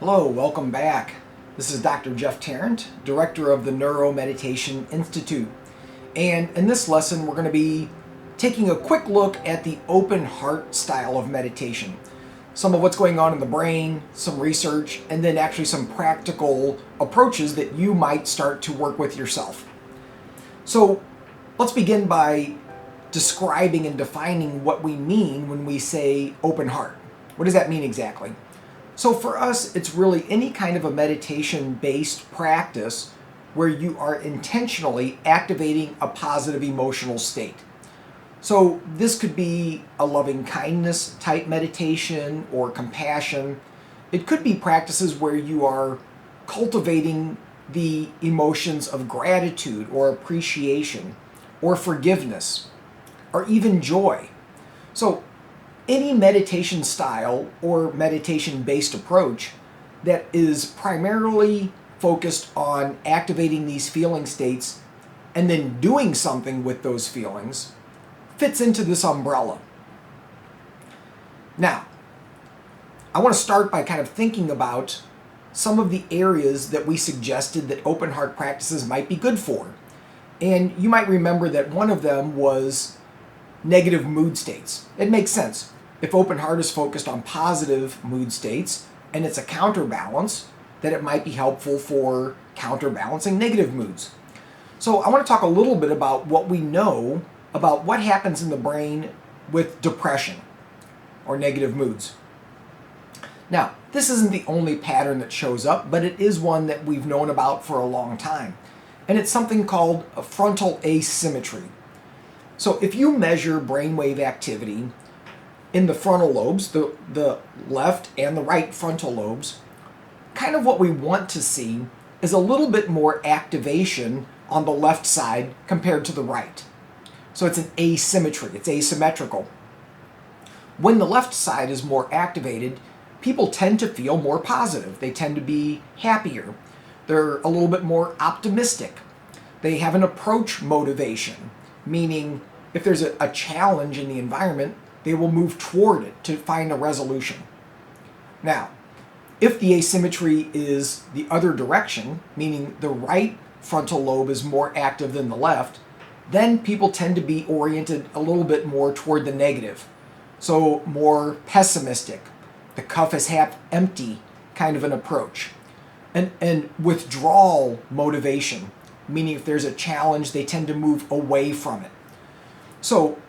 Hello, welcome back. This is Dr. Jeff Tarrant, Director of the NeuroMeditation Institute. And in this lesson, we're going to be taking a quick look at the open heart style of meditation. Some of what's going on in the brain, some research, and then actually some practical approaches that you might start to work with yourself. So let's begin by describing and defining what we mean when we say open heart. What does that mean exactly? So for us, it's really any kind of a meditation-based practice where you are intentionally activating a positive emotional state. So this could be a loving-kindness type meditation or compassion. It could be practices where you are cultivating the emotions of gratitude or appreciation or forgiveness or even joy. So any meditation style or meditation-based approach that is primarily focused on activating these feeling states and then doing something with those feelings fits into this umbrella. Now, I want to start by kind of thinking about some of the areas that we suggested that open heart practices might be good for. And you might remember that one of them was negative mood states. It makes sense. If open heart is focused on positive mood states and it's a counterbalance, then it might be helpful for counterbalancing negative moods. So I want to talk a little bit about what we know about what happens in the brain with depression or negative moods. Now, this isn't the only pattern that shows up, but it is one that we've known about for a long time. And it's something called a frontal asymmetry. So if you measure brainwave activity in the frontal lobes, the left and the right frontal lobes, kind of what we want to see is a little bit more activation on the left side compared to the right. So it's an asymmetry, it's asymmetrical. When the left side is more activated, people tend to feel more positive. They tend to be happier. They're a little bit more optimistic. They have an approach motivation, meaning if there's a challenge in the environment, they will move toward it to find a resolution. Now, if the asymmetry is the other direction, meaning the right frontal lobe is more active than the left, then people tend to be oriented a little bit more toward the negative. So more pessimistic, the cup is half empty kind of an approach. And withdrawal motivation, meaning if there's a challenge, they tend to move away from it. So,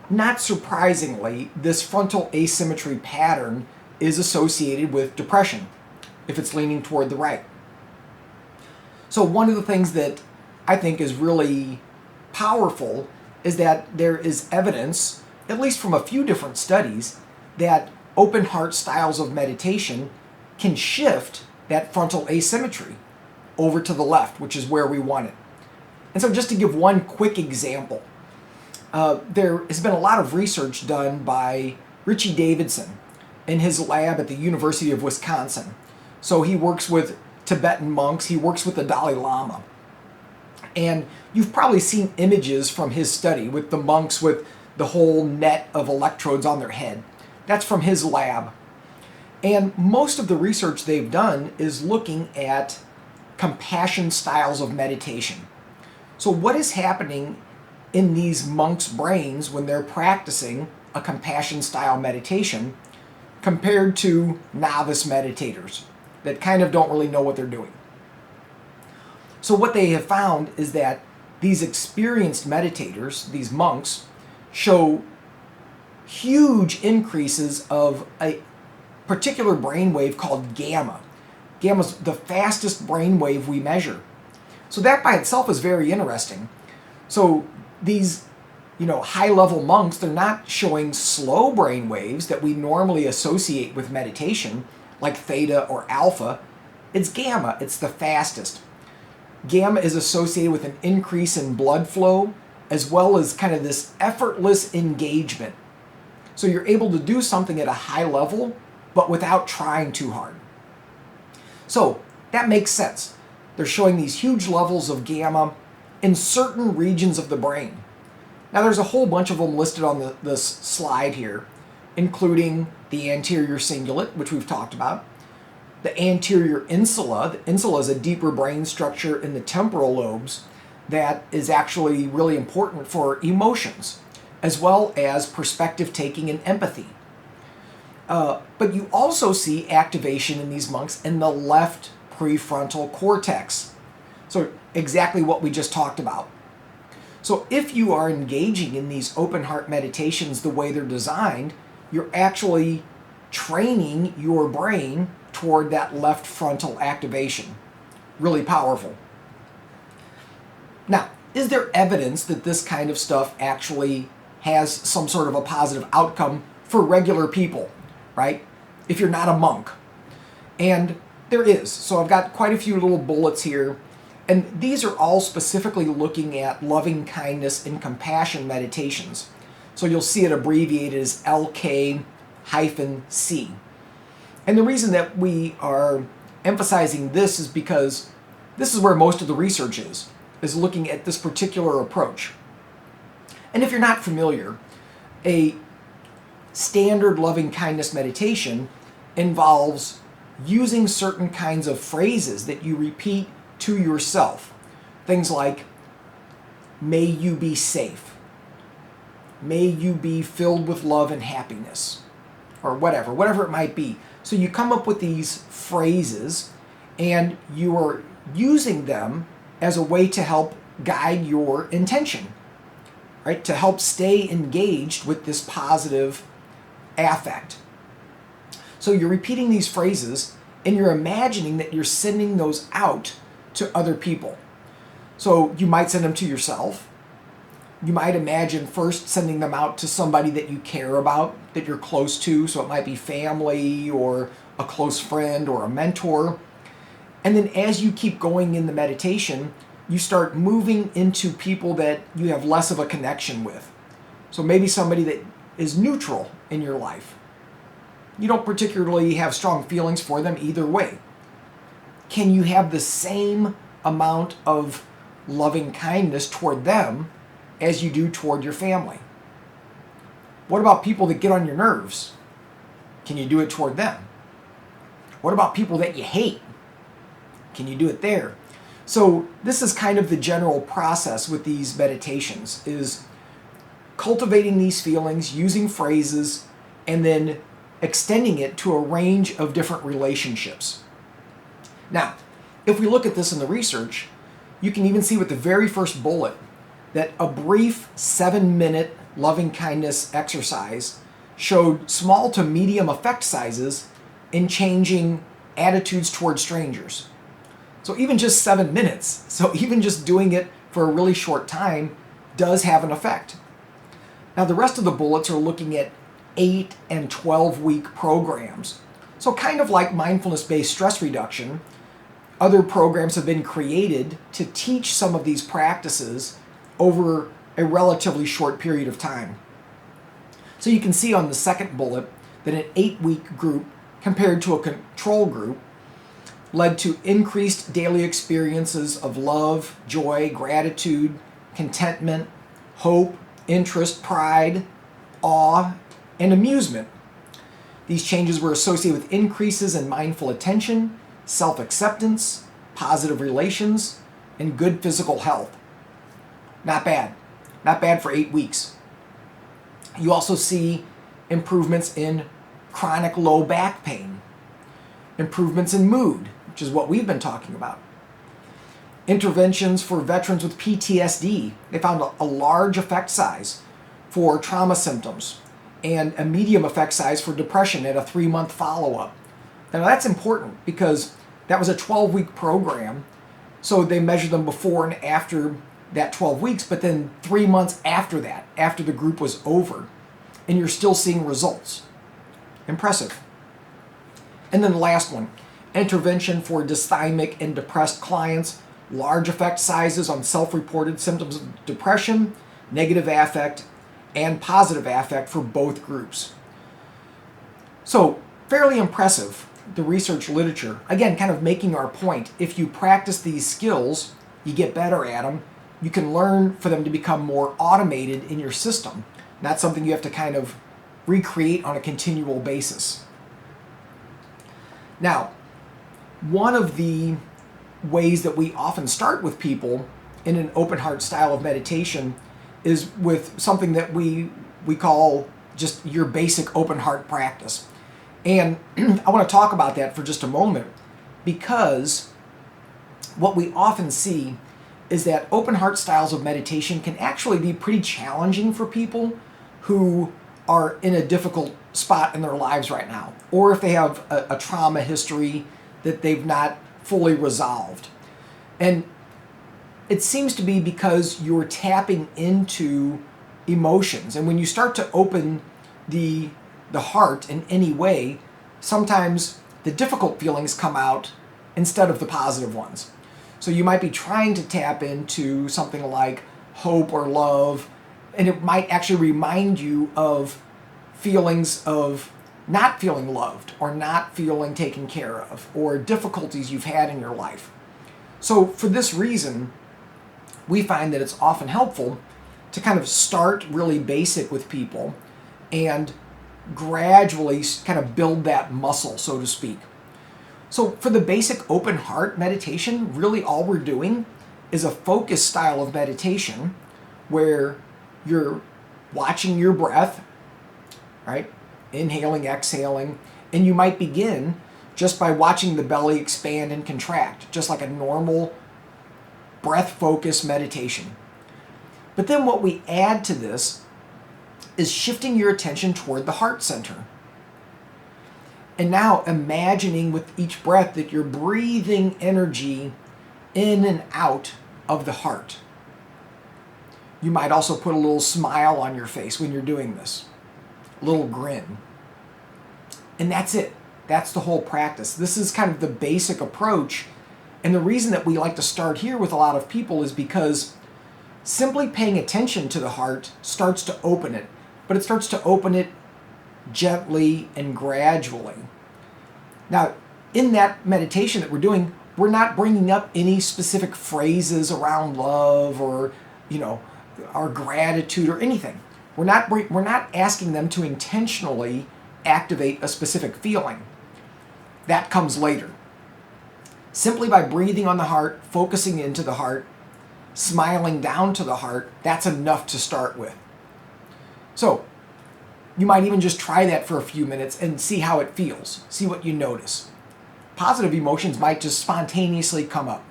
not surprisingly, this frontal asymmetry pattern is associated with depression if it's leaning toward the right. So one of the things that I think is really powerful is that there is evidence, at least from a few different studies, that open heart styles of meditation can shift that frontal asymmetry over to the left, which is where we want it. And so just to give one quick example, there has been a lot of research done by Richie Davidson in his lab at the University of Wisconsin. So he works with Tibetan monks, he works with the Dalai Lama. And you've probably seen images from his study with the monks with the whole net of electrodes on their head. That's from his lab. And most of the research they've done is looking at compassion styles of meditation. So what is happening in these monks' brains when they're practicing a compassion style meditation compared to novice meditators that kind of don't really know what they're doing? So what they have found is that these experienced meditators, these monks, show huge increases of a particular brainwave called gamma. Gamma is the fastest brainwave we measure. So that by itself is very interesting. So these, high-level monks, they're not showing slow brain waves that we normally associate with meditation, like theta or alpha. It's gamma, it's the fastest. Gamma is associated with an increase in blood flow, as well as kind of this effortless engagement. So you're able to do something at a high level, but without trying too hard. So that makes sense. They're showing these huge levels of gamma in certain regions of the brain. Now there's a whole bunch of them listed on this slide here, including the anterior cingulate, which we've talked about, the anterior insula. The insula is a deeper brain structure in the temporal lobes that is actually really important for emotions, as well as perspective taking and empathy. But you also see activation in these monks in the left prefrontal cortex. So exactly what we just talked about. So if you are engaging in these open heart meditations the way they're designed, you're actually training your brain toward that left frontal activation. Really powerful. Now, is there evidence that this kind of stuff actually has some sort of a positive outcome for regular people, right? If you're not a monk. And there is. So I've got quite a few little bullets here. And these are all specifically looking at loving kindness and compassion meditations. So you'll see it abbreviated as LK-C. And the reason that we are emphasizing this is because this is where most of the research is looking at this particular approach. And if you're not familiar, a standard loving kindness meditation involves using certain kinds of phrases that you repeat to yourself. Things like, may you be safe. May you be filled with love and happiness. Or whatever it might be. So you come up with these phrases and you are using them as a way to help guide your intention, right? To help stay engaged with this positive affect. So you're repeating these phrases and you're imagining that you're sending those out to other people. So you might send them to yourself. You might imagine first sending them out to somebody that you care about, that you're close to. So it might be family or a close friend or a mentor. And then as you keep going in the meditation, you start moving into people that you have less of a connection with. So maybe somebody that is neutral in your life. You don't particularly have strong feelings for them either way. Can you have the same amount of loving kindness toward them as you do toward your family? What about people that get on your nerves? Can you do it toward them? What about people that you hate? Can you do it there? So this is kind of the general process with these meditations, is cultivating these feelings, using phrases, and then extending it to a range of different relationships. Now, if we look at this in the research, you can even see with the very first bullet that a brief 7-minute loving kindness exercise showed small to medium effect sizes in changing attitudes toward strangers. So even just 7 minutes, so even just doing it for a really short time does have an effect. Now the rest of the bullets are looking at 8 and 12-week programs. So kind of like mindfulness-based stress reduction, other programs have been created to teach some of these practices over a relatively short period of time. So you can see on the second bullet that an 8-week group compared to a control group led to increased daily experiences of love, joy, gratitude, contentment, hope, interest, pride, awe, and amusement. These changes were associated with increases in mindful attention, self-acceptance, positive relations, and good physical health. Not bad. Not bad for 8 weeks. You also see improvements in chronic low back pain, improvements in mood, which is what we've been talking about. Interventions for veterans with PTSD. They found a large effect size for trauma symptoms and a medium effect size for depression at a 3-month follow-up. Now that's important because that was a 12-week program, so they measured them before and after that 12 weeks, but then 3 months after that, after the group was over, and you're still seeing results. Impressive. And then the last one, intervention for dysthymic and depressed clients, large effect sizes on self-reported symptoms of depression, negative affect, and positive affect for both groups. So fairly impressive, the research literature. Again, kind of making our point, if you practice these skills, you get better at them, you can learn for them to become more automated in your system. Not something you have to kind of recreate on a continual basis. Now, one of the ways that we often start with people in an open heart style of meditation is with something that we call just your basic open heart practice. And I want to talk about that for just a moment, because what we often see is that open heart styles of meditation can actually be pretty challenging for people who are in a difficult spot in their lives right now, or if they have a trauma history that they've not fully resolved. And it seems to be because you're tapping into emotions. And when you start to open the heart in any way, sometimes the difficult feelings come out instead of the positive ones. So you might be trying to tap into something like hope or love, and it might actually remind you of feelings of not feeling loved or not feeling taken care of, or difficulties you've had in your life. So for this reason, we find that it's often helpful to kind of start really basic with people and gradually kind of build that muscle, so to speak. So for the basic open heart meditation, really all we're doing is a focused style of meditation where you're watching your breath, right? Inhaling, exhaling, and you might begin just by watching the belly expand and contract, just like a normal breath-focused meditation. But then what we add to this is shifting your attention toward the heart center. And now imagining with each breath that you're breathing energy in and out of the heart. You might also put a little smile on your face when you're doing this, a little grin. And that's it. That's the whole practice. This is kind of the basic approach. And the reason that we like to start here with a lot of people is because simply paying attention to the heart starts to open it, but it starts to open it gently and gradually. Now, in that meditation that we're doing, we're not bringing up any specific phrases around love or, our gratitude or anything. We're not asking them to intentionally activate a specific feeling. That comes later. Simply by breathing on the heart, focusing into the heart, smiling down to the heart, that's enough to start with. So, you might even just try that for a few minutes and see how it feels. See what you notice. Positive emotions might just spontaneously come up.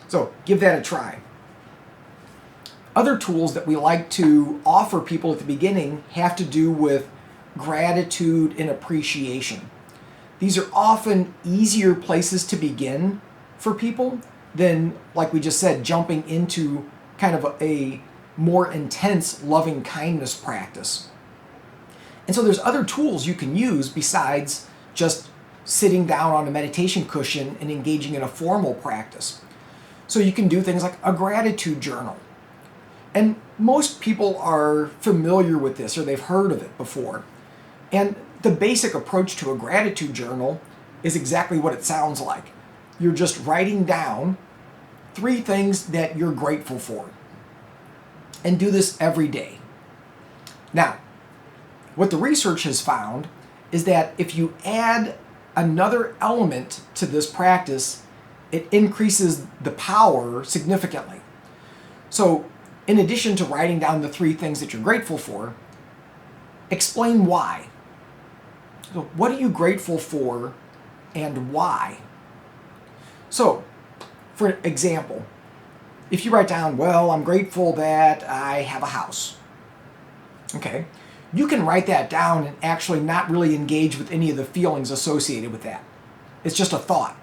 So, give that a try. Other tools that we like to offer people at the beginning have to do with gratitude and appreciation. These are often easier places to begin for people than, like we just said, jumping into kind of a more intense loving kindness practice. And so there's other tools you can use besides just sitting down on a meditation cushion and engaging in a formal practice. So you can do things like a gratitude journal. And most people are familiar with this, or they've heard of it before. And the basic approach to a gratitude journal is exactly what it sounds like. You're just writing down 3 things that you're grateful for. And do this every day. Now, what the research has found is that if you add another element to this practice, it increases the power significantly. So, in addition to writing down the 3 things that you're grateful for, explain why. So, what are you grateful for and why? So, for example, if you write down, well, I'm grateful that I have a house. Okay. You can write that down and actually not really engage with any of the feelings associated with that. It's just a thought.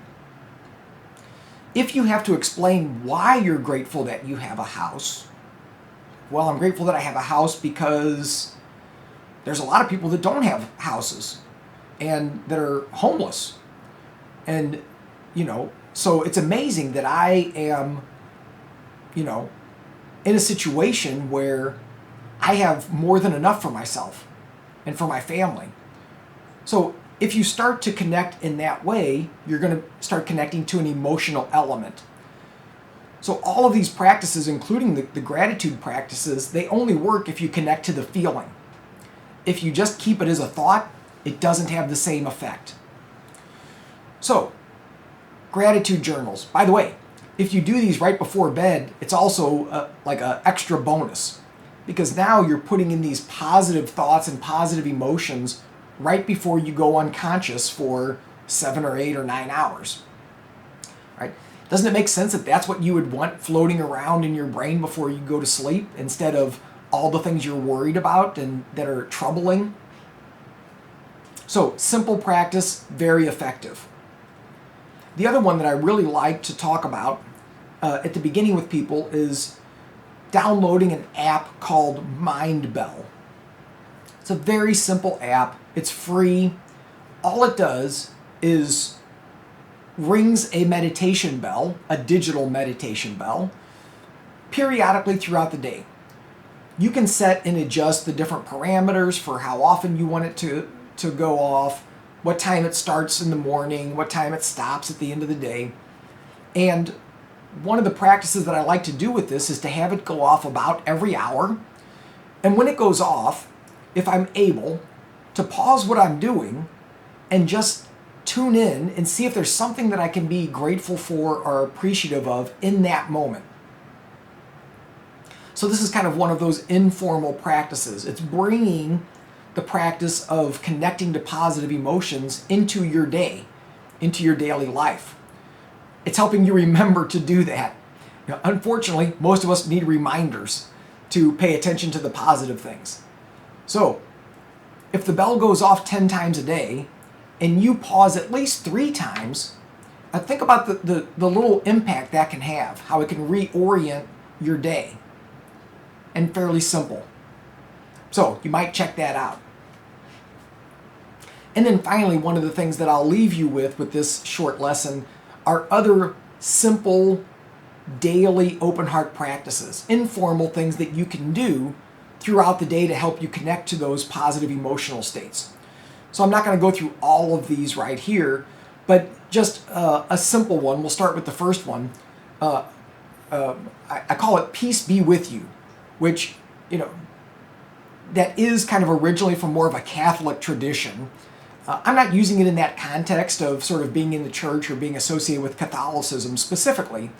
If you have to explain why you're grateful that you have a house, well, I'm grateful that I have a house because there's a lot of people that don't have houses and that are homeless. And, so it's amazing that I am, in a situation where I have more than enough for myself and for my family. So if you start to connect in that way, you're going to start connecting to an emotional element. So all of these practices, including the gratitude practices, they only work if you connect to the feeling. If you just keep it as a thought, it doesn't have the same effect. So Gratitude journals. By the way, if you do these right before bed, it's also like an extra bonus, because now you're putting in these positive thoughts and positive emotions right before you go unconscious for 7 or 8 or 9 hours. Right? Doesn't it make sense that that's what you would want floating around in your brain before you go to sleep, instead of all the things you're worried about and that are troubling? So, simple practice, very effective. The other one that I really like to talk about at the beginning with people is downloading an app called Mind Bell. It's a very simple app. It's free. All it does is rings a meditation bell, a digital meditation bell, periodically throughout the day. You can set and adjust the different parameters for how often you want it to go off, what time it starts in the morning, what time it stops at the end of the day. And one of the practices that I like to do with this is to have it go off about every hour. And when it goes off, if I'm able to pause what I'm doing and just tune in and see if there's something that I can be grateful for or appreciative of in that moment. So this is kind of one of those informal practices. It's bringing the practice of connecting to positive emotions into your day, into your daily life. It's helping you remember to do that. Unfortunately, most of us need reminders to pay attention to the positive things. So, if the bell goes off 10 times a day, and you pause at least 3 times, think about the little impact that can have, how it can reorient your day. And fairly simple. So, you might check that out. And then finally, one of the things that I'll leave you with this short lesson are other simple, daily open heart practices, informal things that you can do throughout the day to help you connect to those positive emotional states. So I'm not going to go through all of these right here, but just a simple one. We'll start with the first one. I call it Peace Be With You, which, that is kind of originally from more of a Catholic tradition. I'm not using it in that context of sort of being in the church or being associated with Catholicism specifically,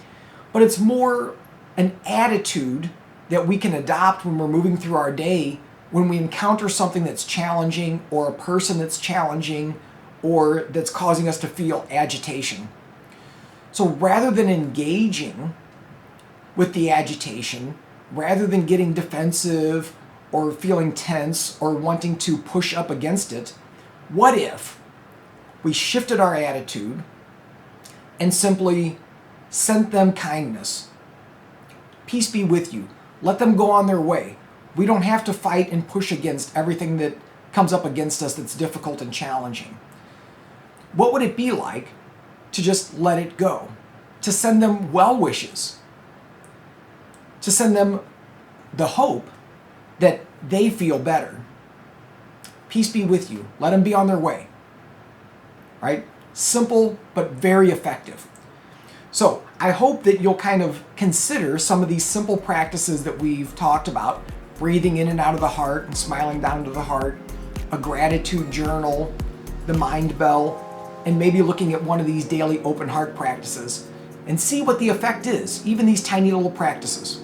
but it's more an attitude that we can adopt when we're moving through our day, when we encounter something that's challenging or a person that's challenging or that's causing us to feel agitation. So rather than engaging with the agitation, rather than getting defensive or feeling tense or wanting to push up against it, what if we shifted our attitude and simply sent them kindness? Peace be with you. Let them go on their way. We don't have to fight and push against everything that comes up against us that's difficult and challenging. What would it be like to just let it go? To send them well wishes? To send them the hope that they feel better? Peace be with you. Let them be on their way. Right? Simple, but very effective. So I hope that you'll kind of consider some of these simple practices that we've talked about. Breathing in and out of the heart and smiling down to the heart. A gratitude journal. The mind bell. And maybe looking at one of these daily open heart practices. And see what the effect is. Even these tiny little practices.